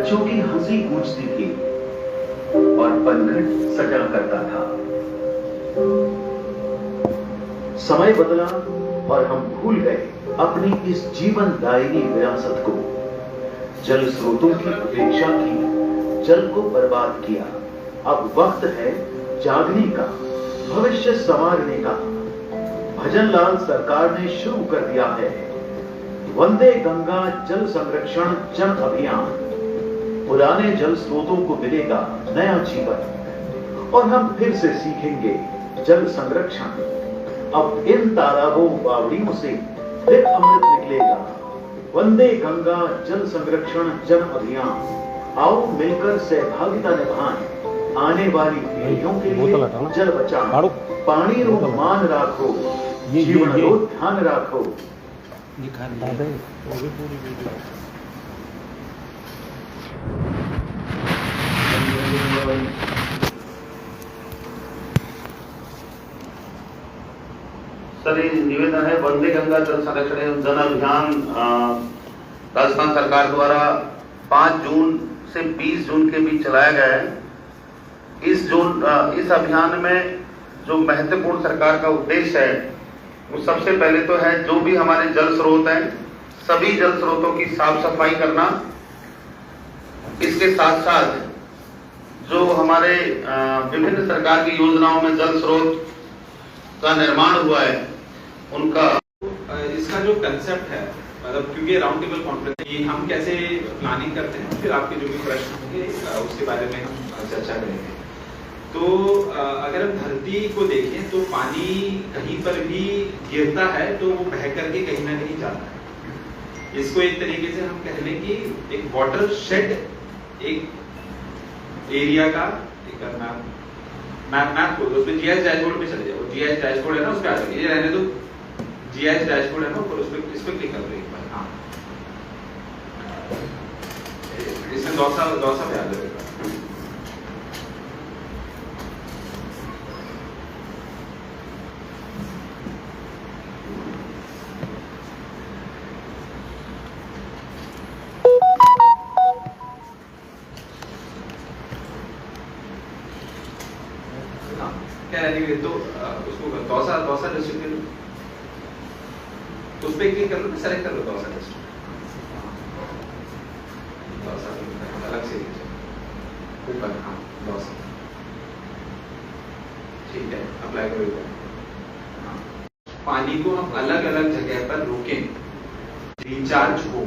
बच्चों की हंसी गूंजती थी और पनघट सजा करता था। समय बदला और हम भूल गए अपनी इस जीवनदायिनी विरासत को। जल स्रोतों की उपेक्षा की, जल को बर्बाद किया। अब वक्त है जागने का, भविष्य संवारने का। भजनलाल सरकार ने शुरू कर दिया है वंदे गंगा जल संरक्षण जन अभियान। पुराने जल स्रोतों को मिलेगा नया जीवन और हम फिर से सीखेंगे जल संरक्षण। अब इन तालाबों बावड़ियों से फिर अमृत निकलेगा। वंदे गंगा जल संरक्षण जन अभियान। आओ मिलकर सहभागिता निभाएं। आने वाली पीढ़ियों के लिए जल बचाओ, पानी रो मान राखो, जीवन रो ध्यान राखो। सर, ये निवेदन है वंदे गंगा जल संरक्षण जन अभियान राजस्थान सरकार द्वारा 5 जून से 20 जून के बीच चलाया गया है। इस अभियान में जो महत्वपूर्ण सरकार का उद्देश्य है वो सबसे पहले तो है जो भी हमारे जल स्रोत हैं सभी जल स्रोतों की साफ सफाई करना। इसके साथ साथ जो हमारे विभिन्न सरकार की योजनाओं में जल स्रोत का निर्माण हुआ है उनका इसका जो कंसेप्ट है, मतलब क्योंकि राउंड टेबल कॉन्फ्रेंस ये हम कैसे प्लानिंग करते हैं, फिर आपके जो भी प्रश्न होंगे उसके बारे में हम चर्चा करेंगे। तो अगर हम धरती को देखें तो पानी कहीं पर भी गिरता है तो वो बह करके कहीं ना कहीं जाता है। इसको एक तरीके से हम कह लें कि एक वाटर शेड एक एरिया का एक मैप को उसमें जीआईएस डैशबोर्ड में चले जाओ। जीआईएस डैशबोर्ड है ना, उस पर आ जाएगी। ये रहने दो, जीआईएस डैशबोर्ड है ना ऊपर, इस पर क्लिक कर दो एक बार। हाँ, इसमें दौसा पे आ जाएगा। तो उसको दौसा डिस्ट्रिक्ट उस पर क्लिक कर लो, सेलेक्ट कर लो दौसा डिस्ट्रिक्ट। अलग से ऊपर, हाँ दौसा, ठीक है, अप्लाई करो। पानी को हम अलग अलग जगह पर रोकें, रिचार्ज हो,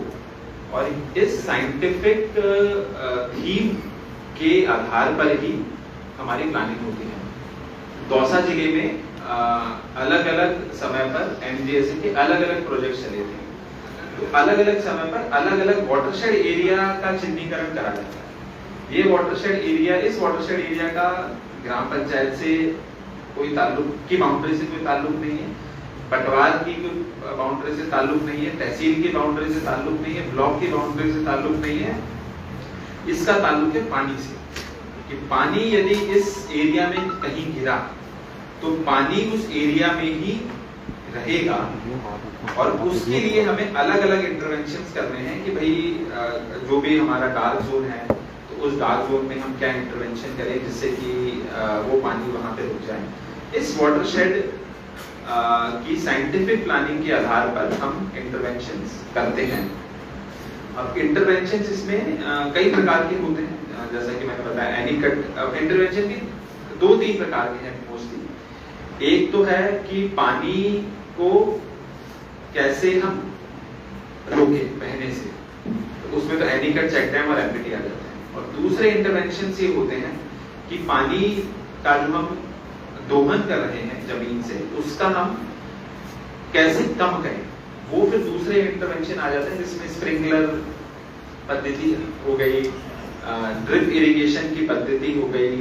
और इस साइंटिफिक थीम के आधार पर ही हमारी प्लानिंग होती है। दौसा जिले में अलग अलग समय पर एमजीएसए के अलग अलग प्रोजेक्ट चले थे। तो अलग अलग समय पर अलग अलग वाटरशेड एरिया का चिन्हीकरण करा जाता है। ये वाटरशेड एरिया, इस वाटरशेड एरिया का ग्राम पंचायत से कोई ताल्लुक की बाउंड्री से कोई ताल्लुक नहीं है, पटवार की कोई बाउंड्री से ताल्लुक नहीं है, तहसील की बाउंड्री से ताल्लुक नहीं है, ब्लॉक की बाउंड्री से ताल्लुक नहीं है। इसका ताल्लुक है पानी से, कि पानी यदि इस एरिया में कहीं गिरा तो पानी उस एरिया में ही रहेगा, और उसके लिए हमें अलग अलग इंटरवेंशंस करने हैं कि भाई जो भी हमारा डार्क जोन है तो उस डार्क जोन में हम क्या इंटरवेंशन करें जिससे कि वो पानी वहां पे रुक जाए। इस वाटरशेड की साइंटिफिक प्लानिंग के आधार पर हम इंटरवेंशंस करते हैं। अब इंटरवेंशंस इसमें कई प्रकार के होते हैं, जैसा कि मैंने बताया एनीकट इंटरवेंशन भी 2-3 प्रकार के हैं मोस्टली। एक तो है कि पानी को कैसे हम रोके बहने से, तो उसमें तो एनीकट, चेक डैम और एमपीटी आ जाते हैं। और दूसरे इंटरवेंशन ये होते हैं कि पानी का जो हम दोहन कर रहे हैं जमीन से उसका हम कैसे कम करें, वो फिर दूसरे इंटरवेंशन आ जाते हैं, जिसमें स्प्रिंकलर पद्धति हो गई, ड्रिप इरिगेशन की पद्धति हो गई,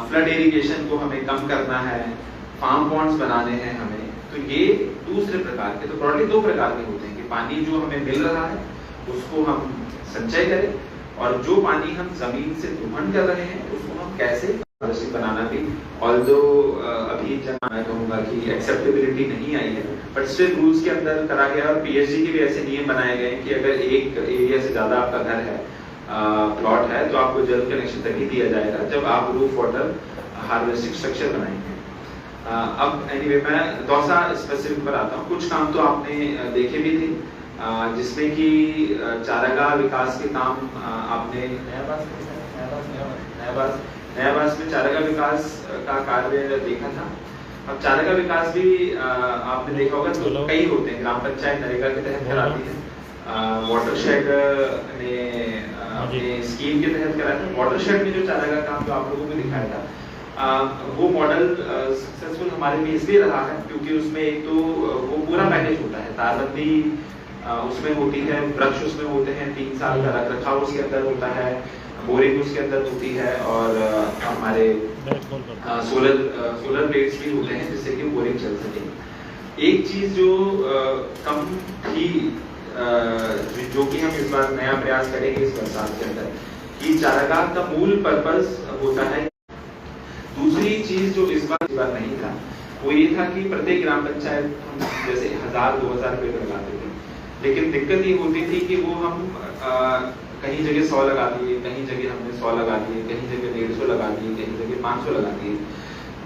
फ्लड इरिगेशन को हमें कम करना है, फार्म पॉन्ड्स बनाने हैं हमें। तो ये दूसरे प्रकार के, तो ब्रॉडली 2 प्रकार के होते हैं कि पानी जो हमें मिल रहा है उसको हम संचय करें, और जो पानी हम जमीन से दोहन कर रहे हैं उसको हम कैसे बनाना भी। ऑल्दो अभी मैं कहूंगा कि एक्सेप्टेबिलिटी नहीं आई है, बट स्टिल रूल्स के अंदर करा गया, और पीएचडी के भी ऐसे नियम बनाए गए हैं कि अगर एक एरिया से ज्यादा आपका घर है प्लॉट है जो आपको जल कनेक्शन तभी दिया जाएगा जब आप रूफ वाटर हार्वेस्टिंग स्ट्रक्चर बनाएंगे। अब एनीवे मैं दौसा स्पेसिफिक पर आता हूँ। कुछ काम तो आपने देखे भी थे, जिसमें कि चारागाह विकास के काम आपने नयाबास में चारागाह विकास का कार्य देखा था। अब चारागाह विकास भी आपने देखा होगा तो कई होते हैं, ग्राम पंचायत नरेगा के तहत कराती है, वाटरशेड ने अपने स्कीम के तहत कराया था। वाटरशेड में जो चारागाह काम जो आप लोगों को दिखाया था वो मॉडल सक्सेसफुल हमारे लिए इसलिए रहा है क्योंकि उसमें एक तो वो पूरा पैकेज होता है, तारबंदी उसमें होती है, वृक्ष उसमें होते हैं, 3 साल का रख रखाव उसके अंदर होता है, बोरिंग उसके अंदर होती है और हमारे सोलर प्लेट्स भी होते हैं जिससे कि बोरिंग चल सके। एक चीज जो कम थी जो कि हम इस बार नया प्रयास करेंगे इस बरसात के अंदर कि चारागाह का मूल पर्पस होता है। दूसरी चीज जो इस बार नहीं था वो ये था कि प्रत्येक ग्राम पंचायत हम जैसे 1000-2000 पेड़ लगाते थे, लेकिन दिक्कत ये होती थी कि वो हम कहीं जगह 100 लगा दिए, कहीं जगह हमने 100 लगा दिए, कहीं जगह 150 लगा दिए, कहीं जगह 500 लगा दिए,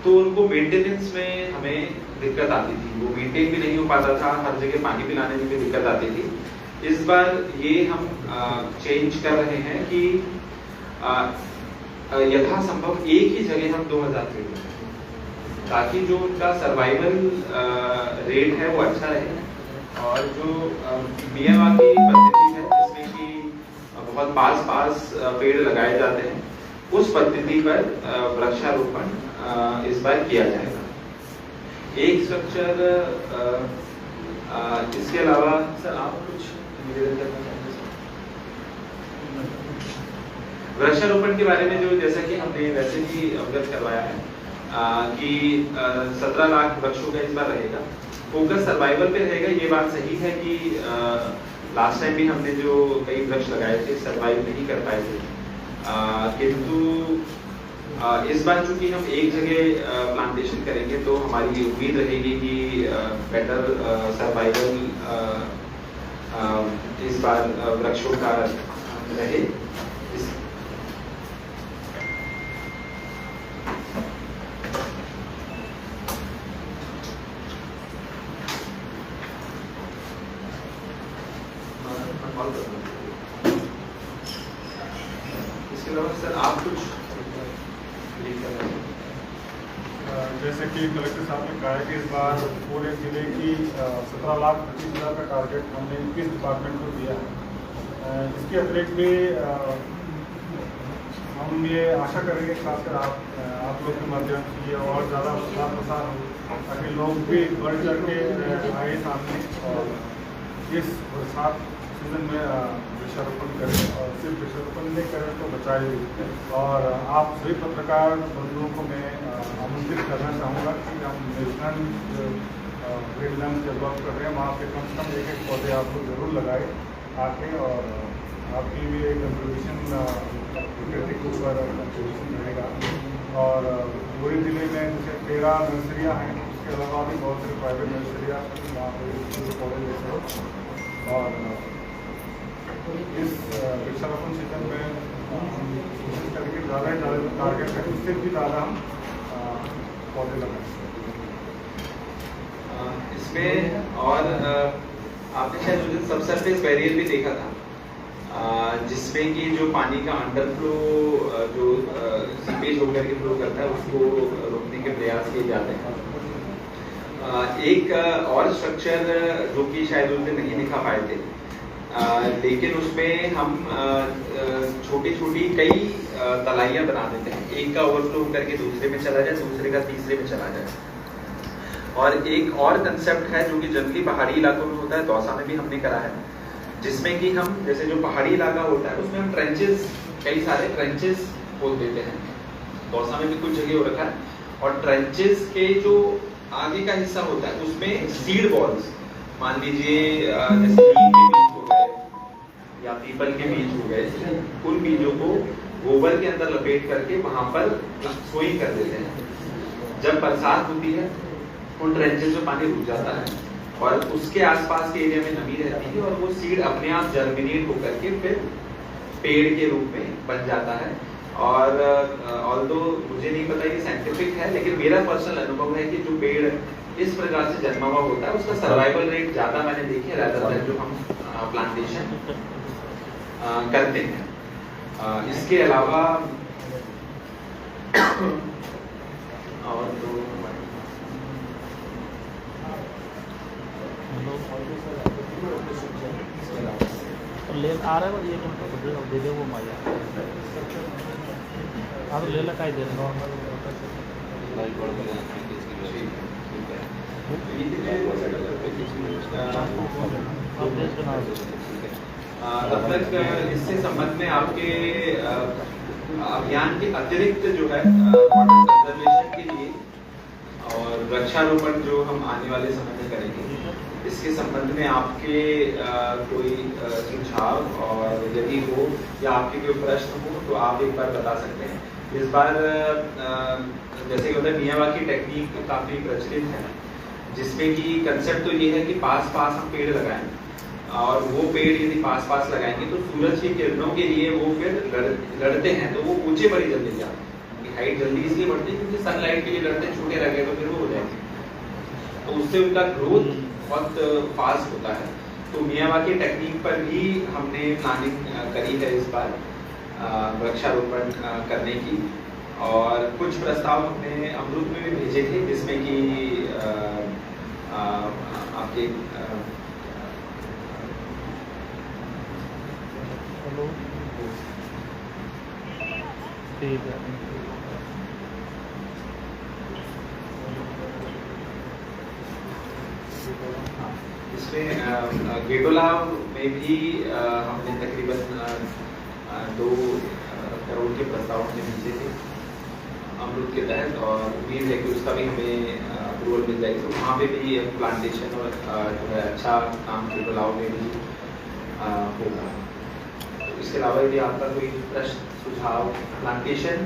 तो उनको मेंटेनेंस में हमें दिक्कत आती थी, वो मेंटेन भी नहीं हो पाता था, हर जगह पानी पिलाने में भी दिक्कत आती थी। इस बार ये हम चेंज कर रहे हैं कि यथासंभव एक ही जगह हम 2000 पेड़ लगाएं ताकि जो उनका सर्वाइवल रेट है वो अच्छा रहे और जो मियावाकी पद्धति है जिसमें कि बहुत पास पेड़ लगाए जाते हैं उस पद्धति पर वृक्षारोपण इस बार किया जाएगा। एक स्ट्रक्चर इसके अलावा सर आप कुछ निवेदन करना चाहेंगे? वृक्षारोपण के बारे में जो जैसा कि हमने वैसे भी अवगत करवाया है कि 17 लाख वृक्षों का इस बार रहेगा, फोकस सर्वाइवल पे रहेगा। ये बात सही है कि लास्ट टाइम भी हमने जो कई वृक्ष लगाए थे सर्वाइव नहीं कर पाए थे, किंतु इस बार चूंकि हम एक जगह प्लांटेशन करेंगे तो हमारी उम्मीद रहेगी कि बेटर सर्वाइवल इस बार वृक्षों का रहे। इसके अलावा सर आप कुछ जैसे कि कलेक्टर साहब ने कहा है कि इस बार पूरे जिले की 17,25,000 का टारगेट हमने 21 डिपार्टमेंट को दिया है। इसके अतिरिक्त भी हम ये आशा करेंगे खासकर आप लोग के माध्यम से ये और ज़्यादा प्रचार प्रसार हो ताकि लोग भी बढ़ चढ़ के आए सामने और इस बरसात सीजन में वृक्षारोपण करें और सिर्फ वृक्षारोपण नहीं करें तो बचाए। और आप सभी पत्रकार बंधुओं को मैं आमंत्रित करना चाहूँगा कि हम नेशनल ग्रीनलैंड डेवलप कर रहे हैं, वहाँ पे कम से कम एक पौधे आप लोग जरूर लगाए आके और आपकी भी एक कंट्रीब्यूशन प्रकृति के ऊपर कंट्रीब्यूशन रहेगा। और पूरे जिले में जैसे 13 नर्सरियाँ हैं, उसके अलावा भी बहुत सारी प्राइवेट नर्सरियाँ वहाँ पर पौधे लेते हो। और इस वृक्षारोपण सीजन में कोशिश करके ज़्यादा से ज़्यादा टारगेट है, उससे भी ज़्यादा हम पौधे लगाएं। इसमें और आपने शायद उस दिन सबसरफेस बैरियर भी देखा था जिसमें कि जो पानी का अंडरफ्लो जो सीपेज होकर के फ्लो करता है उसको रोकने के प्रयास किए जाते हैं। एक और स्ट्रक्चर जो कि शायद उस दिन नहीं दिखा पाए थे लेकिन उसमें हम छोटी छोटी कई तलाइयां बना देते हैं, एक का ओवरफ्लो करके दूसरे में चला जाए, दूसरे का तीसरे में चला जाए। और एक और कंसेप्ट है जो कि जनरली पहाड़ी इलाकों में होता है, दौसा में भी हमने करा है, जिसमें कि हम जैसे जो पहाड़ी इलाका होता है उसमें हम ट्रेंचेस, कई सारे ट्रेंचेस खोद देते हैं। दौसा में भी कुछ जगह हो रखा है और ट्रेंचेस के जो आगे का हिस्सा होता है उसमें सीड बॉल्स, मान लीजिए जैसे नीम के बीज हो गए या पीपल के बीज हो गए, उन बीजों को गोबर के अंदर लपेट करके वहां पर सोई कर देते हैं। जब बरसात होती है उन ट्रेंचेस में पानी रुक जाता है और उसके आसपास के एरिया में नमी रहती है और वो सीड अपने आप जर्मिनेट होकर के फिर पेड़ के रूप में बन जाता है। और ऑल्दो मुझे नहीं पता ये साइंटिफिक है, लेकिन मेरा पर्सनल अनुभव है कि जो पेड़ इस प्रकार से जन्मा हुआ होता है उसका सर्वाइवल रेट ज्यादा मैंने देखे rather than जो हम प्लांटेशन करते हैं। इसके अलावा और तो ले आ रहा है ये दे दे वो माया आप ले ला काय दे नॉर्मल तब तक इससे संबंध में आपके अभियान के अतिरिक्त जो है वाटर कंजर्वेशन के लिए और वृक्षारोपण जो हम आने वाले समय में करेंगे, इसके संबंध में आपके कोई सुझाव और यदि हो या आपके कोई प्रश्न हो तो आप एक बार बता सकते हैं। इस बार जैसे कि होता है मियावाकी टेक्निक काफी प्रचलित है, जिसमें कि कंसेप्ट तो ये है कि पास पास हम पेड़ लगाएं और वो पेड़ यदि पास पास लगाएंगे तो सूरज की किरणों के लिए वो फिर लड़ते हैं तो वो ऊंचे पर ही जल्दी जाते हैं। उनकी हाइट जल्दी इसलिए बढ़ती है क्योंकि सनलाइट के लिए लड़ते हैं, छोटे रह गए तो फिर वो हो जाएंगे, तो उससे उनका ग्रोथ बहुत फास्ट होता है। तो मियावाकी टेक्निक पर भी हमने प्लानिंग करी है इस बार वृक्षारोपण करने की, और कुछ प्रस्ताव हमने अमृत में भी भेजे थे जिसमें कि आपके ठीक है इसमें गेटोला में भी हमने तकरीबन 2 करोड़ के प्रस्ताव हमने भेजे थे अमृत के तहत, और उम्मीद है कि उसका भी हमें अप्रूवल मिल जाएगी। तो वहाँ पे भी प्लांटेशन और जो है अच्छा काम गेटोलाओं में भी होगा। तो इसके अलावा यदि आपका कोई प्रश्न सुझाव प्लांटेशन,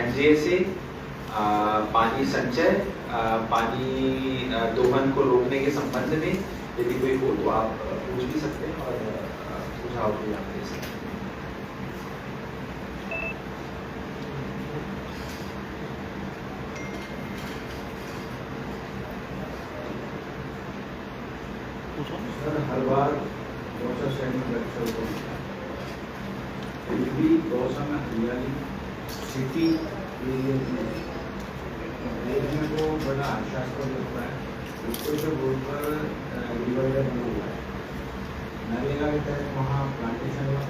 MGSA, पानी संचय, पानी दोहन को रोकने के संबंध में यदि कोई हो तो आप पूछ भी सकते हैं और सुझाव भी आप दे सकते हैं। सर, हर बार गौसा शहर में लक्ष्य को भी गौसा में हरियाली सिटी देखने को बड़ा आशास्पद लगता है। उसको जो रोड पर डिवाइडर बना हुआ है, नरेगा के तहत वहाँ प्लांटेशन हुआ,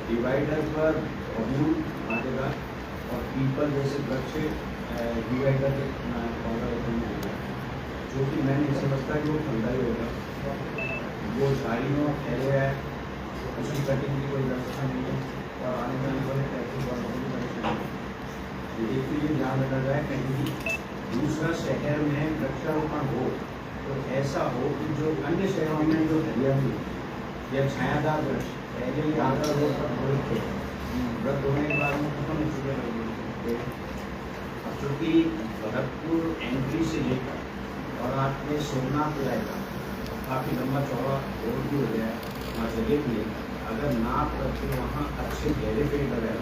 डिवाइडर पर अमूल आएगा और पीपल जैसे वृक्ष डिवाइडर के पौधा बना हुआ है, जो कि मैं नहीं समझता कि वो फलदायी होगा। वो झाड़ियों में फैले है, उसकी कटिंग की कोई व्यवस्था नहीं है और आने जाने वाले ट्रैफिक वालों की परेशानी है। एक तो ये ध्यान रखा जाए कहीं भी दूसरा शहर में वृक्षारोपण हो तो ऐसा हो कि जो अन्य शहरों में जो हरियाली या छायादार वृक्ष पहले ही आधा रोड पर हो रखे वृक्ष होने के बाद में खत्म हो चुके हैं। अब चूँकि भरतपुर एंट्री से लेकर और आपने सोमनाथ जाएगा काफ़ी लंबा चौड़ा रोड भी हो गया है, वहाँ जगह भी है। अगर नाप करके वहाँ अच्छे गहरे पेड़ लगाए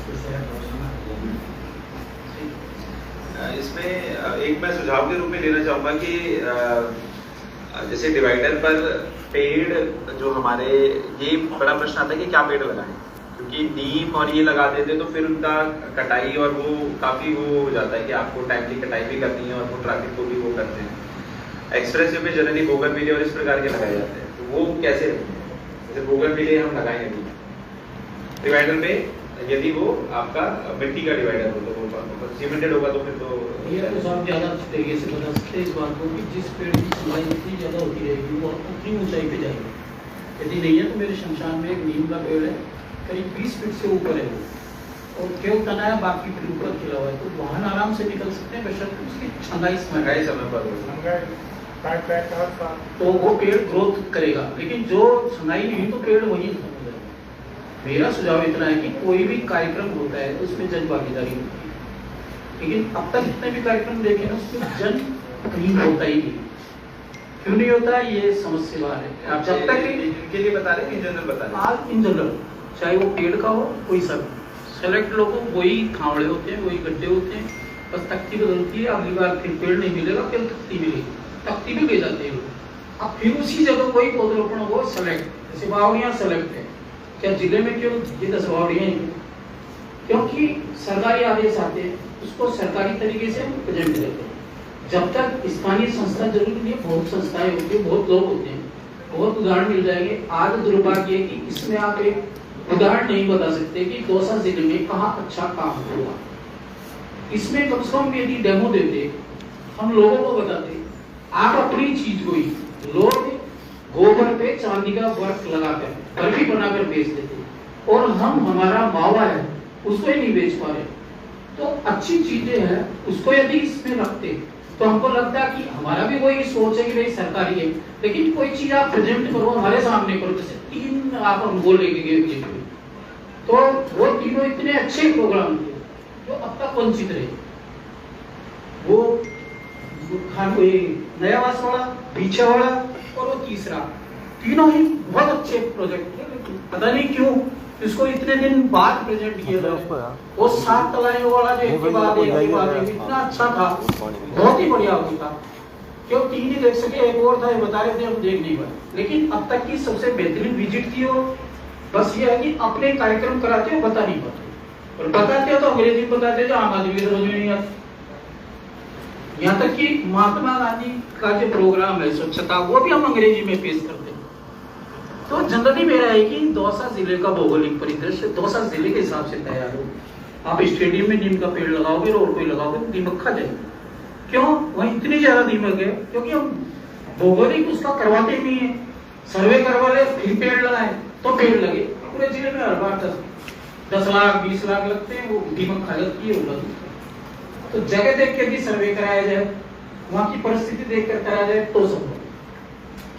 तो शायद रोजाना इसमें एक मैं सुझाव के रूप में लेना चाहूँगा कि जैसे डिवाइडर पर पेड़ जो हमारे, ये बड़ा प्रश्न आता है कि क्या पेड़ लगाएं, क्योंकि नीम और ये लगा देते तो फिर उनका कटाई और वो काफ़ी वो हो जाता है कि आपको टाइम की कटाई भी करनी है और वो ट्रैफिक को भी वो करते हैं। एक्सप्रेस वे में जनरली बोगनविले और इस प्रकार के लगाए जाते हैं, तो वो कैसे रखेंगे? जैसे बोगनविले हम लगाएंगे अभी डिवाइडर पे, यदि वो आपका मिट्टी का डिवाइडर हो तो सीमेंटेड होगा तो फिर तो ये तो साहब ज़्यादा तरीके से बता सकते हैं इस बात को कि जिस पेड़ की ऊंचाई जितनी ज़्यादा होती रहेगी वो उतनी ऊंचाई पे जाएगी। यदि नहीं है तो मेरे शमशान में एक नीम का पेड़ है, करीब 20 फीट से ऊपर है वो, और केव तना है, बाकी फिर ऊपर खिला हुआ है, तो वाहन आराम से निकल सकते हैं बशर्ते उसकी छंगाई समय पर तो वो पेड़ ग्रोथ करेगा। लेकिन जो छंगाई नहीं तो पेड़ वही खत्म हो जाएगा। मेरा सुझाव इतना है कि कोई भी कार्यक्रम होता है तो उसमें जन भागीदारी होती है, लेकिन अब तक जितने भी कार्यक्रम देखे ना उसमें जन कहीं होता ही नहीं। क्यों नहीं होता ये समझ से बाहर है। आप जब तक इनके लिए बता रहे हैं, इन जनरल बता रहे हैं। आप इन जनरल चाहे वो पेड़ का हो कोई सब सेलेक्ट लोगों वही थावड़े होते हैं, वही गड्ढे होते हैं, बस तख्ती बदलती है, अगली बार फिर पेड़ नहीं मिलेगा, फिर तख्ती मिलेगी, तख्ती भी ले जाते हैं लोग। अब फिर उसी जगह कोई पौधरोपण हो सेलेक्ट, जैसे बावड़ियाँ सेलेक्ट है, क्या जिले में क्यों ये 10 बावड़ियाँ हैं? क्योंकि सरकारी आदेश आते हैं, उसको सरकारी तरीके से प्रेजेंट करते हैं। जब तक स्थानीय संस्था जरूरी नहीं है, बहुत संस्थाएं होती है, बहुत लोग होते हैं, बहुत उदाहरण मिल जाएंगे। आज दुर्भाग्य है कि इसमें आप एक उदाहरण नहीं बता सकते कि दौसा जिले में कहाँ अच्छा काम हुआ। इसमें कम से कम यदि डेमो देते, हम लोगों को बताते, आप अपनी चीज को ही लोग गोबर पे चांदी का वर्क लगाकर बर्फी बनाकर बेच देते, और हम हमारा मावा है उसको ही नहीं बेच पा रहे। तो अच्छी चीजें हैं, उसको यदि इसमें रखते तो हमको लगता है कि हमारा भी वही सोच है कि भाई सरकारी है, लेकिन कोई चीज आप प्रेजेंट करो, हमारे सामने करो। जैसे 3 आप हमको लेके गए, तो वो तीनों इतने अच्छे प्रोग्राम थे जो अब तक वंचित रहे। वो नयावास वाला, पीछे वाला और वो तीसरा, तीनों ही बहुत अच्छे प्रोजेक्ट थे, लेकिन पता नहीं क्यों इसको इतने दिन बाद प्रेजेंट किया गया। वो 7 तलाइयों वाला जो एक के बाद एक इतना अच्छा था, बहुत ही बढ़िया होता था। क्यों 3 ही देख सके, एक और था ये बता रहे थे, हम देख नहीं पाए। लेकिन अब तक की सबसे बेहतरीन विजिट थी वो। बस ये है कि अपने कार्यक्रम कराते हो, बता नहीं पाते, और बताते हो तो अंग्रेजी में बताते जो आम आदमी की समझ में नहीं आता। यहाँ तक कि महात्मा गांधी का जो प्रोग्राम है स्वच्छता, वो भी हम अंग्रेजी में पेश करते हैं। तो जनरली मेरा है कि दौसा जिले का भौगोलिक परिदृश्य दौसा जिले के हिसाब से तैयार हो। आप स्टेडियम में नीम का पेड़ लगाओगे और कोई लगाओगे तो दीमक खा जाएगा। क्यों वहीं इतनी ज्यादा दीमक है? क्योंकि हम भौगोलिक उसका करवाते नहीं है। सर्वे करवा ले फिर पेड़ लगाए तो पेड़ लगे। पूरे जिले में हर बार 10 लाख 20 लाख लगते हैं, वो दीमक खा जाती है। तो जगह देख के भी सर्वे कराया जाए, वहां की परिस्थिति देख कर कराया जाए तो संभव।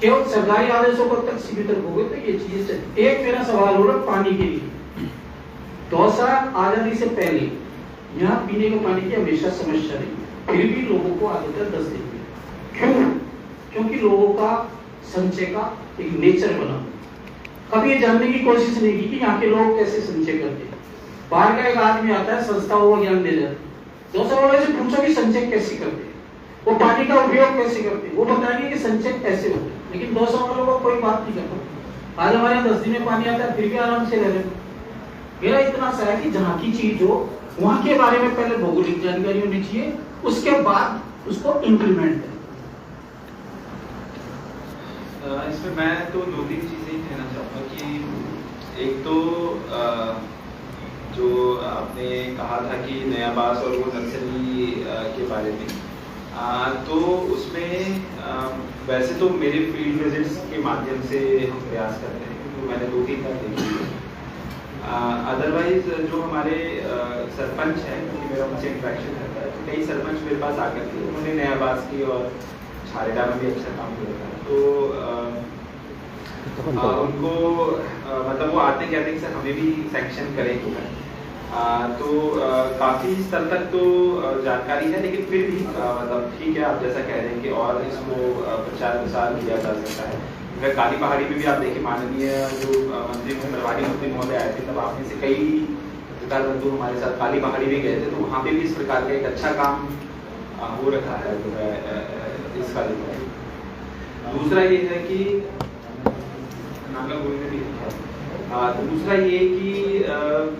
केवल सरकारी आदेशों को तक सीमित रखोगे तो ये चीजें चलती। एक मेरा सवाल हो रहा पानी के लिए। दौसा आजादी से पहले यहाँ पीने के पानी की हमेशा समस्या रही, फिर भी लोगों को आदत है 10 दिन की। क्यों? क्योंकि लोगों का संचय का एक नेचर बना। कभी ये जानने की कोशिश नहीं की कि यहाँ के लोग कैसे संचय करते। बाहर का एक आदमी आता है, संस्थाओं को ज्ञान दे जाता है, दौसा वाले से पूछो कि संचय कैसे करते, वो पानी का उपयोग कैसे करते, वो बताएंगे कि संचय कैसे होता है। लेकिन दौसा वालों को कोई बात नहीं करता। आज हमारे यहाँ 10 दिन में पानी आता है, फिर भी आराम से रह रहे। मेरा इतना सा है कि जहाँ की चीज हो वहां के बारे में पहले भौगोलिक जानकारी होनी चाहिए, उसके बाद उसको इम्प्लीमेंट करें। इसमें मैं तो 2-3 चीजें कहना चाहूँगा कि एक तो जो आपने कहा था कि नयाबास और वो नर्सरी के बारे में, तो उसमें वैसे तो मेरे फील्ड विजिट्स के माध्यम से हम प्रयास करते हैं, क्योंकि मैंने 2-3 बार देखी। अदरवाइज जो हमारे सरपंच हैं, क्योंकि मेरा उनसे इंटरेक्शन रहता है, तो कई सरपंच मेरे पास आकर थे, उन्होंने नयाबास की और छारेडा में भी अच्छा काम किया था। तो उनको मतलब वो आते कहते हैं कि सर हमें भी सैंक्शन करेंगे। तो काफ़ी स्तर तक तो जानकारी है, लेकिन फिर भी मतलब ठीक है, आप जैसा कह रहे हैं कि और इसको प्रचार प्रसार किया जा सकता है। फिर काली पहाड़ी में भी आप देखिए, माननीय जो मंत्री प्रभारी मंत्री महोदय आए थे, तब आप में से कई सरकार बंधु हमारे साथ काली पहाड़ी में गए थे, तो वहाँ पे भी इस प्रकार का एक अच्छा काम हो रखा है जो है इस काली पहाड़ी। दूसरा ये है कि दूसरा ये कि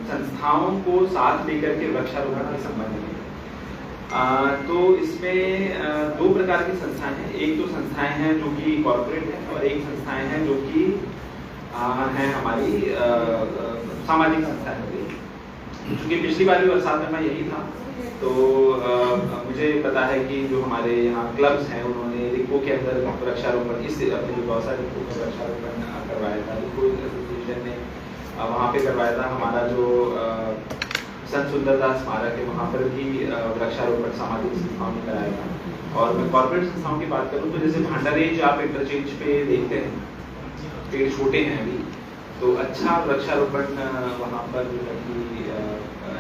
संस्थाओं को साथ लेकर के वृक्षारोपण के संबंध में, तो इसमें 2 प्रकार की संस्थाएं हैं। एक तो संस्थाएं हैं जो कि कॉर्पोरेट हैं, और एक संस्थाएं हैं जो कि हैं हमारी सामाजिक संस्थाएं होगी। क्योंकि पिछली बार भी बरसात में मैं यही था, तो मुझे पता है कि जो हमारे यहाँ क्लब्स हैं, उन्होंने रिको के अंदर वृक्षारोपण, इस अपने जो दौसा रिको में वृक्षारोपण करवाया था, रिको एसोसिएशन ने वहाँ पे करवाया था। हमारा जो संत सुंदरदास स्मारक है, वहाँ पर भी वृक्षारोपण सामाजिक संस्थाओं ने कराया था। और मैं कॉर्पोरेट संस्थाओं की बात करूँ तो जैसे भांडारेज आप इंटरचेंज पे देखते हैं, पेड़ छोटे हैं अभी, तो अच्छा वृक्षारोपण वहाँ पर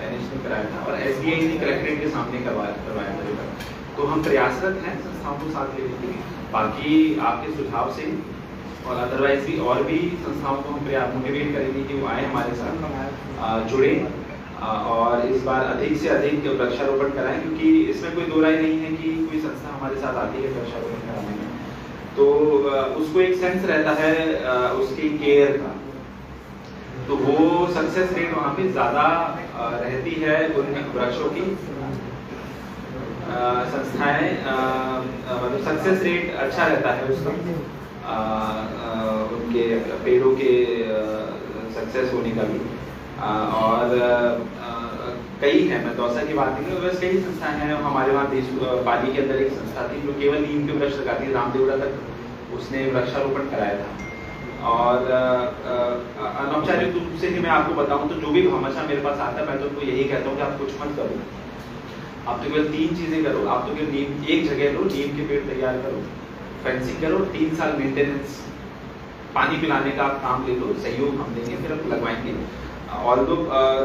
NH ने कराया था, और SDI ने कलेक्ट्रेट के सामने करवाया था। तो हम प्रयासरत हैं संस्थाओं को साथ लेने के लिए। बाकी आपके सुझाव से और अदरवाइज भी और भी संस्थाओं को हम मोटिवेट करेंगे कि वो आए हमारे साथ जुड़े और इस बार अधिक से अधिक वृक्षारोपण कराएं, क्योंकि इसमें कोई दो राय नहीं है कि कोई संस्था हमारे साथ आती है वृक्षारोपण कराने में तो उसको एक सेंस रहता है उसकी केयर का, तो वो सक्सेस रेट वहाँ पे ज़्यादा रहती है उन वृक्षों की संस्थाएं मतलब सक्सेस रेट अच्छा रहता है उसका उनके पेड़ों के सक्सेस होने का भी और कई है, मैं दौसा की बात नहीं करूँ, कई संस्थाएं हैं। हमारे वहाँ पाली के अंदर एक संस्था थी जो केवल नीम के वृक्ष लगाती थी, रामदेवरा तक उसने वृक्षारोपण कराया था। और अनौपचारिक रूप से ही मैं आपको बताऊं तो जो भी भामाशाह मेरे पास आता है मैं तो उनको यही कहता हूँ कि आप कुछ मत करो, आप तो केवल 3 चीजें करो। आप तो केवल नीम एक जगह लो, नीम के पेड़ तैयार करो, फेंसिंग करो, 3 साल मेंटेनेंस, पानी पिलाने का आप काम ले लो, सहयोग हम देंगे, फिर आप लगवाएंगे। और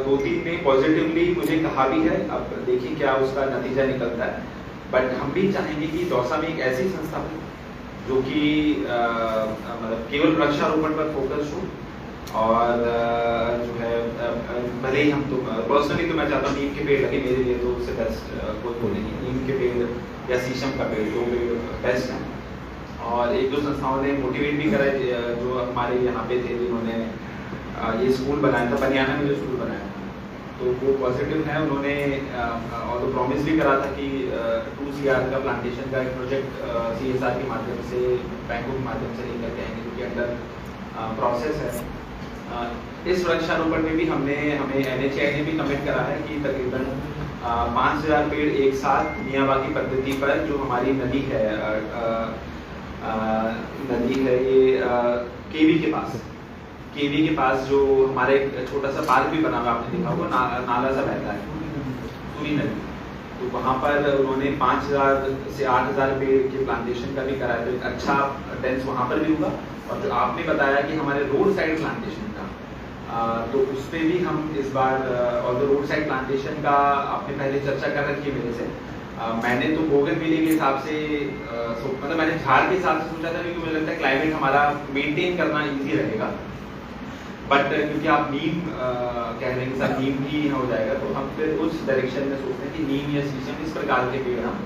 2-3 में पॉजिटिवली मुझे कहा भी है, अब देखिए क्या उसका नतीजा निकलता है। बट हम भी चाहेंगे कि दौसा में एक ऐसी संस्था हो जो कि मतलब केवल वृक्षारोपण पर फोकस हो और जो है भले ही हम तो पर्सनली तो मैं चाहता हूँ नीम के पेड़ लगे, मेरे लिए तो उससे बेस्ट कोई वो नहीं, नीम के पेड़ या शीशम का पेड़, जो पेड़ बेस्ट है। और 1-2 संस्थाओं ने मोटिवेट भी करा जो हमारे यहाँ पे थे, जिन्होंने ये स्कूल बनाया था, बनियाना में जो स्कूल बनाया था, तो वो पॉजिटिव है। उन्होंने और तो प्रॉमिस भी करा था कि 2 CR का प्लांटेशन का एक प्रोजेक्ट CSR के माध्यम से, बैंकों के माध्यम से लेकर के आएंगे, क्योंकि अंडर प्रोसेस है। इस वृक्षारोपण में भी हमें NHAI ने भी कमिट करा है कि तकरीबन 5000 पेड़ एक साथ मियावाकी पद्धति पर, जो हमारी नदी है केवी के पास जो हमारे एक छोटा सा पार्क भी बना हुआ, आपने देखा होगा, नाला सा बहता है पूरी नदी, तो वहाँ पर उन्होंने 5000 से 8000 पेड़ के प्लांटेशन का भी कराया, तो एक अच्छा डेंस वहाँ पर भी हुआ। और जो आपने बताया कि हमारे रोड साइड प्लांटेशन का, तो उस पर भी हम इस बार, और रोड साइड प्लांटेशन का आपने पहले चर्चा कर रखी है मेरे से, मैंने तो बोगनविले के हिसाब से मतलब मैंने झाड़ के हिसाब से सोचा था, क्योंकि मुझे लगता है क्लाइमेट हमारा मेंटेन करना इजी रहेगा। बट क्योंकि आप नीम कह रहे हैं कि सर नीम ही हो जाएगा, तो हम फिर उस डायरेक्शन में सोचते हैं कि नीम या शीशम इस प्रकार के पेड़ हम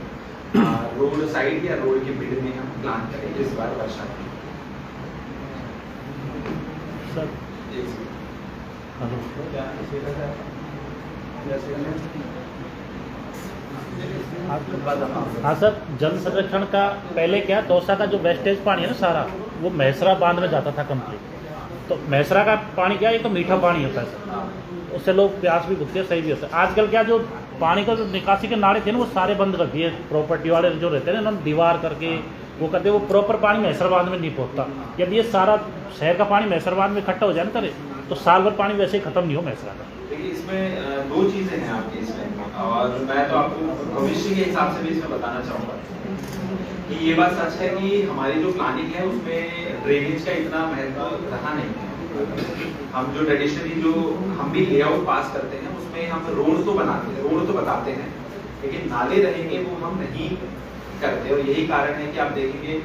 रोड साइड या रोड के मिड में हम प्लांट करें इस बार वर्षा में। हाँ सर, जल संरक्षण का पहले क्या, दौसा का जो वेस्टेज पानी है ना सारा, वो महेसरा बांध में जाता था कंप्लीट। तो महेसरा का पानी क्या है, ये तो मीठा पानी होता है सर, उससे लोग प्यास भी बुझते हैं, सही भी होता है। आजकल क्या, जो पानी का जो निकासी के नाले थे ना, वो सारे बंद रख दिए। प्रॉपर्टी वाले जो रहते हैं ना, उन्होंने दीवार करके वो करते, वो प्रॉपर पानी महेसरा बांध में नहीं पहुँचता। यदि ये सारा शहर का पानी महेसरा बांध में इकट्ठा हो जाए ना, तो साल भर पानी वैसे ही खत्म नहीं हो महेसरा का। देखिए इसमें 2 चीजें हैं आपके इसमें, और मैं तो आपको भविष्य के हिसाब से भी इसमें बताना चाहूँगा कि ये बात सच है कि हमारी जो प्लानिंग है उसमें ड्रेनेज का इतना महत्व रहा नहीं है। हम जो ट्रेडिशनली जो हम भी लेआउट पास करते हैं उसमें हम रोड तो बनाते हैं, रोड तो बताते हैं, लेकिन नाले रहेंगे वो हम नहीं करते। और यही कारण है कि आप देखेंगे,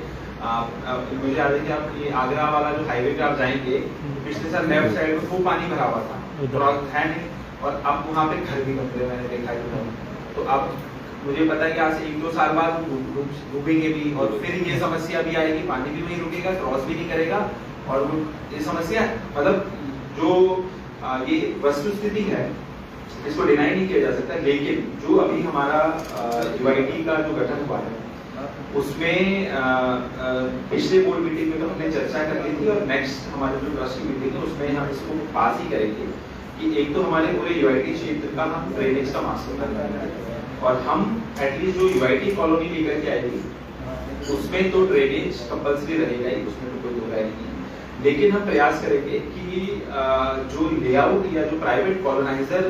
मुझे याद है कि आप ये आगरा वाला जो हाईवे पे आप जाएंगे, पिछले साल लेफ्ट साइड में खूब पानी भरा हुआ था, है नहीं, और अब वहाँ पे घर भी बन रहे, मैंने देखा है। तो अब मुझे पता है कि आज से 1-2 साल बाद डूबेंगे भी, और फिर ये समस्या भी आएगी, पानी भी नहीं रुकेगा, क्रॉस भी नहीं करेगा, और वो ये समस्या मतलब जो ये वस्तु स्थिति है इसको डिनाई नहीं किया जा सकता। लेकिन जो अभी हमारा UIT का जो गठन हुआ है उसमें पिछले बोर्ड मीटिंग में तो हमने चर्चा कर ली थी, और नेक्स्ट हमारे जो ट्रस्ट की मीटिंग है उसमें हम इसको पास ही करेंगे कि एक तो हमारे पूरे UIT क्षेत्र का हम ड्रेनेज का मास्टर प्लान बनाना है, और हम एटलीस्ट जो UIT कॉलोनी लेकर के आएगी उसमें तो ड्रेनेज कंपल्सरी रहेगा ही, उसमें तो कोई दो राय नहीं है। लेकिन हम प्रयास करेंगे कि जो लेआउट या जो प्राइवेट कॉलोनाइजर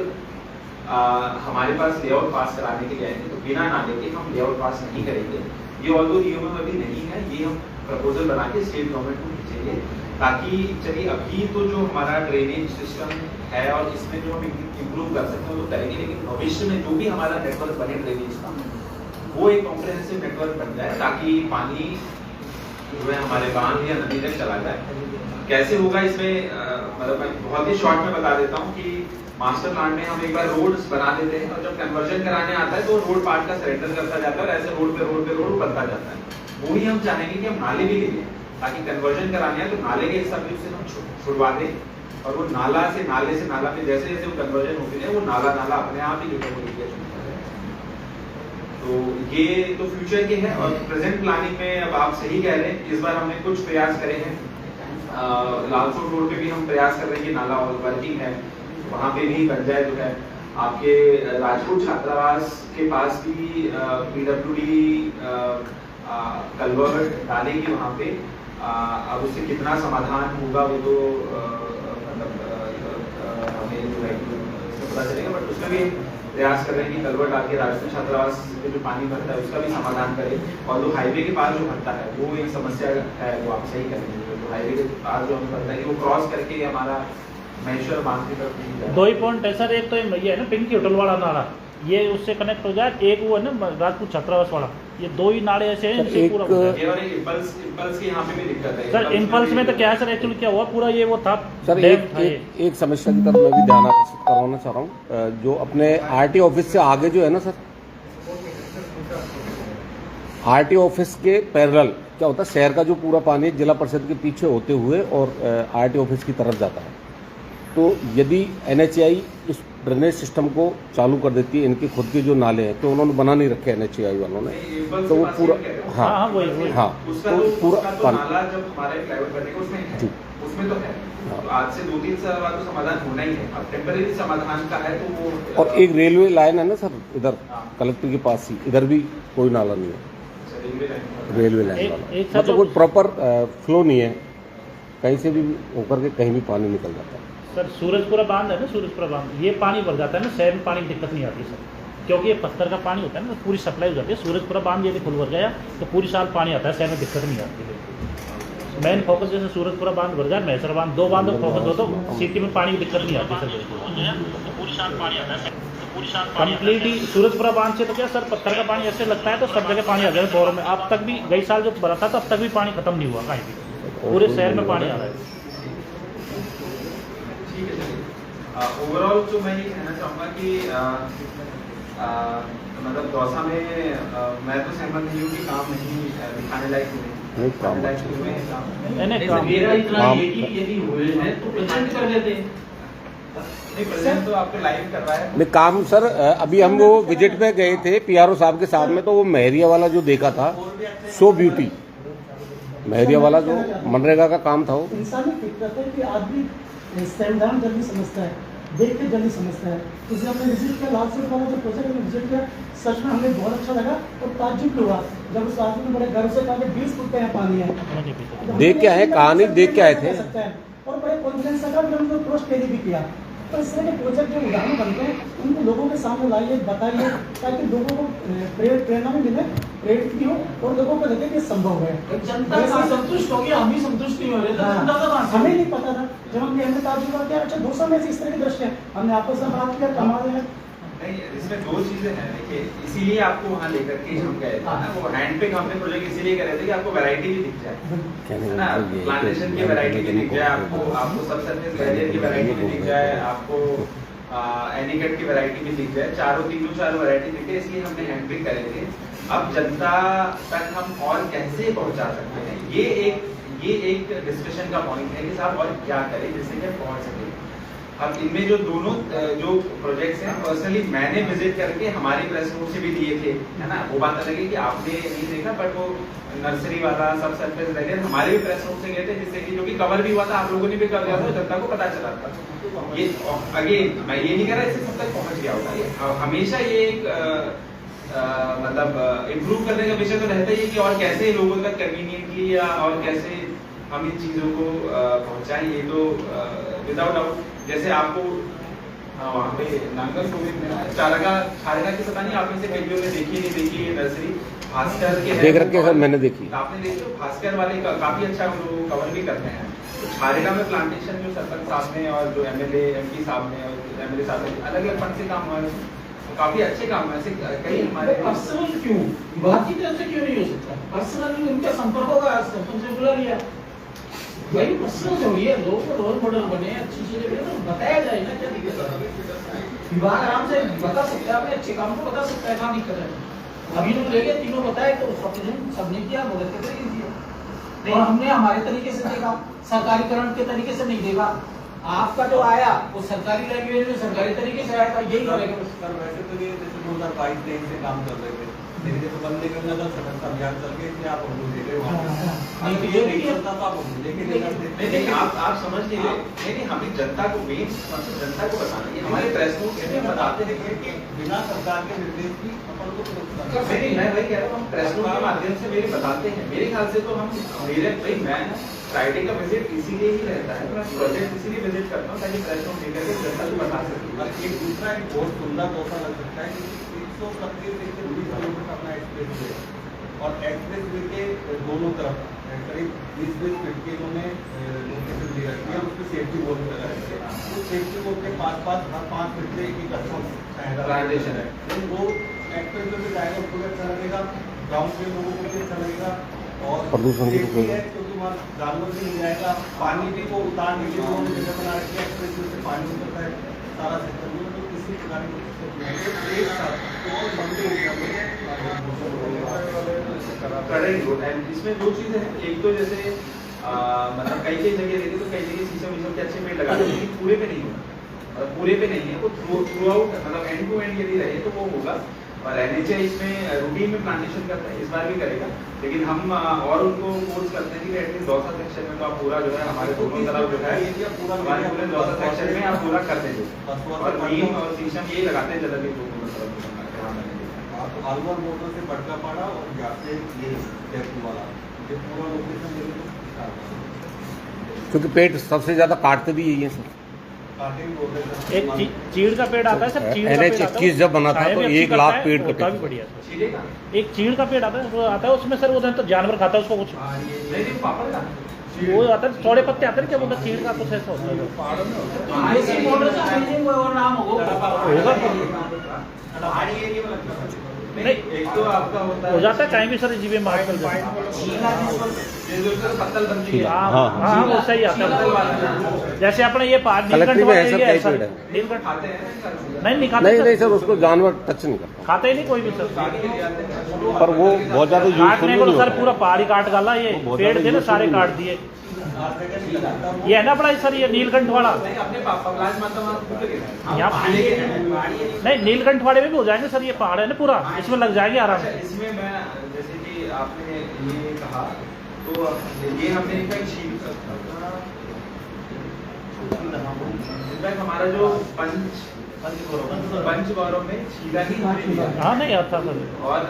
हमारे पास लेआउट पास कराने के लिए आएंगे, तो बिना नाले के हम लेआउट पास नहीं करेंगे। ये ऑल्दो नियमों में अभी नहीं है, ये हम प्रपोजल बना के स्टेट गवर्नमेंट को भेजेंगे, ताकि चलिए अभी तो जो हमारा ड्रेनेज सिस्टम है और इसमें जो हम इम्प्रूव कर सकते हैं वो करेंगे, लेकिन भविष्य में जो भी हमारा नेटवर्क बने ड्रेनेज का, वो एक कॉम्प्रिहेंसिव नेटवर्क बन जाए, ताकि पानी जो है हमारे बांध या नदी तक चला जाए। कैसे होगा इसमें मतलब मैं बहुत ही शॉर्ट में बता देता हूँ कि मास्टर प्लान में हम एक बार रोड्स बना देते हैं और जब कन्वर्जन कराने आता है तो रोड पार्ट का सरेंडर करता जाता है और ऐसे रोड पे रोड बनता जाता है। वही हम चाहेंगे कि हम नाले भी ले लें ताकि कन्वर्जन कराने है तो नाले के सब से हम छुड़वा दें और वो नाले से नाला में जैसे जैसे वो कन्वर्जन होती है वो नाला अपने आप ही तो ये तो फ्यूचर के है। और प्रेजेंट प्लानिंग में अब आप सही कह रहे हैं, इस बार हमने कुछ प्रयास करे हैं। लालसोट रोड पे भी हम प्रयास कर रहे हैं कि नाला वर्किंग है, वहाँ पे भी बन जाए। जो है आपके राजपूत छात्रावास के पास भी PWD कल्वर्ट डालेगी वहाँ पे। अब उससे कितना समाधान होगा वो तो हमें जो है पता चलेगा, बट उसमें भी प्रयास कर रहे हैं कि कल्वर्ट डाल के राजपूत छात्रावास में जो पानी भरता है उसका भी समाधान करें। और जो हाईवे के पास जो भरता है वो एक समस्या है, वो आप सही करेंगे। तो हाईवे के पास जो हमें भरता है वो क्रॉस करके हमारा महेश्वर बांध की तरफ 2 ही पॉइंट है सर। एक तो ये है ना पिंकी होटल वाला नाला, ये उससे कनेक्ट हो जाए। एक वो है ना राजपूत छात्रावास वाला, ये 2 ही नाले ऐसे हैं जिससे पूरा इम्पल्स की यहाँ पे भी दिक्कत है सर। इम्पल्स में तो क्या है सर, एक्चुअली क्या हुआ पूरा ये वो था सर। एक समस्या की तरफ मैं भी ध्यान आकर्षित करवाना चाह रहा हूँ। जो अपने RT ऑफिस से आगे जो है ना सर, RT ऑफिस के पैरेलल क्या होता है, शहर का जो पूरा पानी जिला परिषद के पीछे होते हुए और RT ऑफिस की तरफ जाता है। तो यदि NHAI इस ड्रेनेज सिस्टम को चालू कर देती है, इनके खुद के जो नाले हैं तो उन्होंने बना नहीं रखे NHAI वालों ने, तो वो पूरा हाँ उसका तो पूरा नाला जब हमारे फ्लाईओवर बनेगा उसमें तो है। तो आज से 2-3 साल बाद तो समाधान होना ही है। अब टेम्परेरी समाधान का है तो वो। और एक रेलवे लाइन है ना सर इधर कलेक्टर के पास ही, इधर भी कोई नाला नहीं है, रेलवे लाइन वाला। मतलब कोई प्रॉपर फ्लो नहीं है, कहीं से भी होकर के कहीं भी पानी निकल जाता है सर। सूरजपुरा बांध है ना, सूरजपुरा बांध, ये पानी भर जाता है ना, शहर में पानी की दिक्कत नहीं आती सर, क्योंकि ये पत्थर का पानी होता है ना, तो पूरी सप्लाई हो जाती है। सूरजपुरा बांध यदि फुल भर गया तो पूरी साल पानी आता है, शहर में दिक्कत नहीं आती। मेन फोकस जैसे सूरजपुरा बांध भर जाए, महेश्वर बांध, 2 बांधों फोकस हो तो सिटी में पानी की दिक्कत नहीं आती सर। पूरी साल पानी आता है कम्प्लीटली। सूरजपुरा बांध से तो क्या सर, पत्थर का पानी ऐसे लगता है तो सब जगह पानी आ जाए बोरों में। अब तक भी गई साल जो भरा था तब तक भी पानी खत्म नहीं हुआ कहीं भी, पूरे शहर में पानी आ रहा है। ओवरऑल तो मैं ये कहना चाहूँगा कि मतलब दौसा में मैं तो सहमत नहीं हूँ कि काम नहीं दिखाने लायक हुए हैं तो प्रेजेंट कर लेते हैं। प्रेजेंट तो आपको लाइव कर रहा है नहीं काम सर। अभी हम वो विजिट पे गए थे PRO साहब के साथ में, तो वो महरिया वाला जो देखा था, सो ब्यूटी महरिया वाला जो मनरेगा का काम था, वो इंसानी फितरत है कि आदमी संविधान जल्दी समझता है, देख के जल्दी समझता है। इसलिए हमने विजिट किया लालसोट वाला जो प्रोजेक्ट हमने विजिट किया, सच में हमें बहुत अच्छा लगा और ताज्जुब हुआ जब उस आदमी ने बड़े गर्व से कहा कि 20 फुट का यहाँ पानी है। देख के आए, कहानी देख के आए थे और बड़े कॉन्फिडेंस से हमने अप्रोच भी किया। तो इस तरह के प्रोजेक्ट जो उदाहरण बनते हैं उनको लोगों के सामने लाइए, बताइए, ताकि लोगों को प्रेरणा भी मिले, प्रेरित भी हो और लोगों को लगे कि संभव है। जनता संतुष्ट हो गया, हम ही संतुष्ट नहीं हो रहे। हमें नहीं पता था जब हमने हमने ताजुर्बा किया, अच्छा 2 साल में इस तरह की दृश्य है, हमने आपस में बात किया, कमाल है। नहीं, इसमें 2 चीजें हैं। देखिए, इसीलिए आपको वहाँ लेकर के हम गए थे ना, वो हैंड पिक हमने प्रोजेक्ट इसीलिए कर रहे थे कि आपको वैरायटी भी दिख जाए, है ना, प्लांटेशन की वैरायटी भी दिख जाए, आपको सब सरफेस बैरियर की वैरायटी भी दिख जाए, आपको एनिकट की वैरायटी भी दिख जाए, तीनों चारों वैरायटी दिखे, इसलिए हमने हैंड पिक करे थे। अब जनता तक हम और कैसे पहुंचा सकते हैं, ये एक डिस्कशन का पॉइंट है कि साहब और क्या करें जिससे कि पहुंच सके। अब इनमें जो दोनों जो प्रोजेक्ट्स हैं, पर्सनली मैंने विजिट करके हमारी प्रेस नोट से भी दिए थे, है ना, वो बात अलग है कि आपने नहीं देखा, बट वो नर्सरी वाला सब सरफेस बैरियर हमारे भी प्रेस नोट से गए थे, जिससे कि जो कि कवर भी हुआ था, आप लोगों ने भी कर दिया था, जनता को पता चला था। ये अगेन मैं ये नहीं कह रहा इससे सब तक पहुंच गया होगा, ये हमेशा ये एक मतलब इम्प्रूव करने का विषय तो रहता ही है कि और कैसे लोगों तक कन्वीनियंटली या और कैसे हम इन चीजों को पहुंचाएं। ये तो विदाउट डाउट, जैसे आपको वहाँ पे नांगल चारगा की पता नहीं आप में से कई ने देखी नहीं देखी, ये नर्सरी भास्कर के देख रखे सर, मैंने देखी, आपने देखी, भास्कर वाले काफी अच्छा कवर भी करते हैं। तो छारेगा में प्लांटेशन जो सरपंच साहब ने और जो MLA MP साहब ने और MLA साहब ने अलग अलग फंड से काम हुआ है, काफी अच्छे काम है, ऐसे कई हमारे पर्सनल क्यों विभाग की तरफ से क्यों नहीं हो सकता? पर्सनली उनके संपर्क होगा, तुमसे बुला लिया भाई, पर्सनल हो ये लोग को रोल मॉडल बने, अच्छी चीजें बने तो बताया जाए ना, क्या दिक्कत है? विभाग आराम से बता सकता है, अपने अच्छे काम को बता सकता है, कहाँ दिक्कत है? अभी लोग ले गए, तीनों बताए तो सबने किया, मदद के तरीके दिया, और हमने हमारे तरीके से देखा, सरकारीकरण के तरीके से नहीं देखा। आपका जो आया वो सरकारी लैंग्वेज में सरकारी तरीके से आया था, यही करेगा। सर वैसे तो ये जैसे 2022-23 से काम कर रहे थे, लेकिन जैसे बंदे गंगा जल सतर्कता अभियान चल के इसलिए आप हमको दे रहे हो। नहीं, अगर ये नहीं चलता तो आप हमको लेके नहीं करते। नहीं आप समझ नहीं रहे, नहीं हमें जनता को मेन जनता को बताना है, हमारे प्रेस नोट इसमें बताते हैं कि बिना सरकार के निर्देश की अपन को तो नहीं मैं वही कह रहा हूँ, हम प्रेस नोट के माध्यम से मेरे बताते हैं, मेरे ख्याल से तो हम मेरे भाई मैं फ्राइडे का विजिट इसीलिए ही रहता है, मैं प्रोजेक्ट इसीलिए विजिट करता हूँ ताकि प्रेस नोट लेकर के जनता को बता सकूँ। और एक दूसरा एक बहुत सुंदर तोहफा लग सकता है कि 131 से 20 किलोमीटर अपना एक्सप्रेस वे और एक्सप्रेस वे के दोनों तरफ करीब 20-20 फीट के उन्होंने लोकेशन दे रखी है, उसमें सेफ्टी बोर्ड लगा रखी है। तो सेफ्टी बोर्ड के पास हर 5 फीट से एक अच्छा प्लांटेशन है, लेकिन वो एक्सप्रेस वे पे जाएगा, उसको भी अच्छा लगेगा, गाँव के लोगों को भी अच्छा लगेगा और प्रदूषण भी सेफ्टी है क्योंकि वहाँ जानवर भी नहीं जाएगा, पानी भी वो उतारने के लिए उन्होंने जगह बना रखी है, एक्सप्रेस वे से पानी उतरता है सारा सिस्टम में, तो किसी प्रकार की एक साथ और बंदे करेक्ट गुड। एंड इसमें दो चीजें हैं, एक तो जैसे मतलब कई जगह देखिए तो कई जगह शीशम वीशम के अच्छे पेड़ लगा देते हैं, पूरे पे नहीं होगा, पूरे पे नहीं है वो थ्रू आउट मतलब एंड टू एंड यदि रहे तो वो होगा। और NHI इसमें रूटीन में प्लांटेशन करता है, इस बार भी करेगा, लेकिन हम और उनको फोर्स करते हैं कि एटलीस्ट दौसा सेक्शन में तो आप पूरा जो है हमारे दोनों तरफ जो है हमारे पूरे दौसा सेक्शन में आप पूरा कर देंगे, और नीम और शीशम यही लगाते हैं जल्दी दोनों तरफ। आलवर मोटर से बड़का पाड़ा और जाते ये जयपुर वाला ये पूरा लोकेशन देखो, क्योंकि पेड़ सबसे ज्यादा काटते भी यही है सर। एक चीड़ का पेड़ आता है सर, चीड़ का पेड़ आता है, NH21 जब बना था तो 1 लाख पेड़ होता कटे भी बढ़िया सर। एक चीड़ का पेड़ आता है, वो आता है उसमें सर, वो तो जानवर खाता है उसको कुछ, वो आता है थोड़े पत्ते आते हैं, क्या बोलते चीड़ का कुछ ऐसा होता है नहीं, एक तो आपका होता हो जाता है कहीं भी सर जीवे मार कर हाँ वो सही आता है। जैसे अपने ये कलेक्ट्री में है सर, कई पेड़ है। नीलकंठ खाते हैं नहीं खाते नहीं सर, उसको जानवर टच नहीं करता, खाते ही नहीं कोई भी सर, पर वो बहुत ज्यादा यूजफुल काटने को नहीं तो सर होता। पूरा पहाड़ी काट डाला, ये पेड़ थे ना सारे काट दिए। ये है ना बड़ा सर, ये नीलकंठ वाला यहाँ नहीं, नीलकंठ वाले में भी हो जाएंगे सर, ये पहाड़ है ना पूरा, इसमें लग जाएंगे आराम से। इसमें मैं जैसे कि आपने ये कहा तो ये हमने इनफैक्ट हमारा जो पंच गौरव में छीला ही हमने लिया हाँ नहीं आता सर, और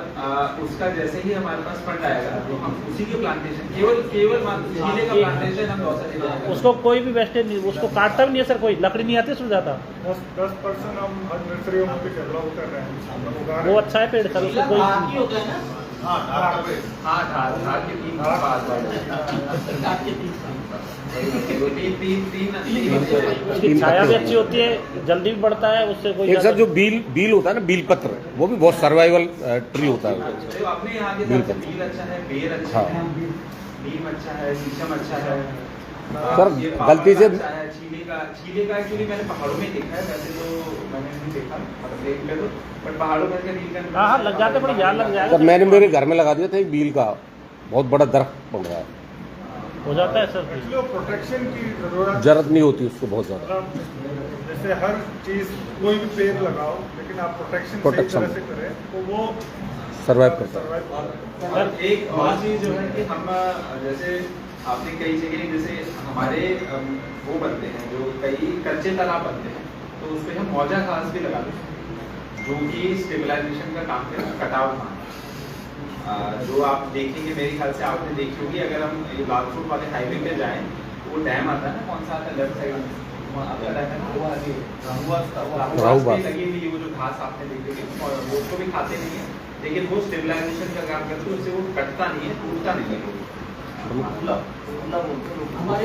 उसका जैसे ही हमारे पास फंड आएगा तो हम उसी के प्लांटेशन केवल छीले का प्लांटेशन हम दौसा जिले में उसको कोई भी वेस्टेज नहीं, उसको काटता भी नहीं है सर, कोई लकड़ी नहीं आती उसमें जाता। 10% हम हर नर्सरियों में भी डेवलप कर रहे हैं, वो अच्छा है पेड़ सर, उसको कोई ढाल के उसकी छाया भी अच्छी होती है, जल्दी भी बढ़ता है, उससे कोई एक सर जो बील होता है ना, बील पत्र, वो भी बहुत सर्वाइवल ट्री होता है। अपने यहाँ के बील अच्छा है, बेर अच्छा है, नीम अच्छा है, शीशम अच्छा है सर गलती से छीले का एक्चुअली मैंने पहाड़ों में देखा है, वैसे तो मैंने नहीं देखा, मतलब देख ले तो बट पहाड़ों में हाँ लग जाते, बड़ी याद लग जाएगा सर। मैंने मेरे घर में लगा दिया था एक बील का बहुत बड़ा दरख्त बन रहा है, हो जाता है सर। एक्चुअली प्रोटेक्शन की जरूरत नहीं होती उसको बहुत ज्यादा, जैसे हर चीज कोई भी पेड़ लगाओ लेकिन आप प्रोटेक्शन सही तरह से करें तो वो सर्वाइव करता है। सर्वाइव और एक और चीज जो है कि हम जैसे आपने कई जगह जैसे हमारे वो बनते हैं जो कई कच्चे तालाब बनते हैं तो उस पर हम मौजा घास भी लगा देते हैं जो कि स्टेबलाइजेशन का काम करता है, कटाव का जो आप देखेंगे, मेरे ख्याल से आपने देखी होगी, अगर हम लालपुर वाले हाईवे पे जाएं तो वो डैम आता है ना, कौन सा आता है लेफ्ट साइड में, लगी हुई वो जो घास आपने देखी वो उसको भी खाते नहीं है, लेकिन वो स्टेबलाइजेशन का काम करते हैं, उससे वो कटता नहीं है, टूटता नहीं है। हमारे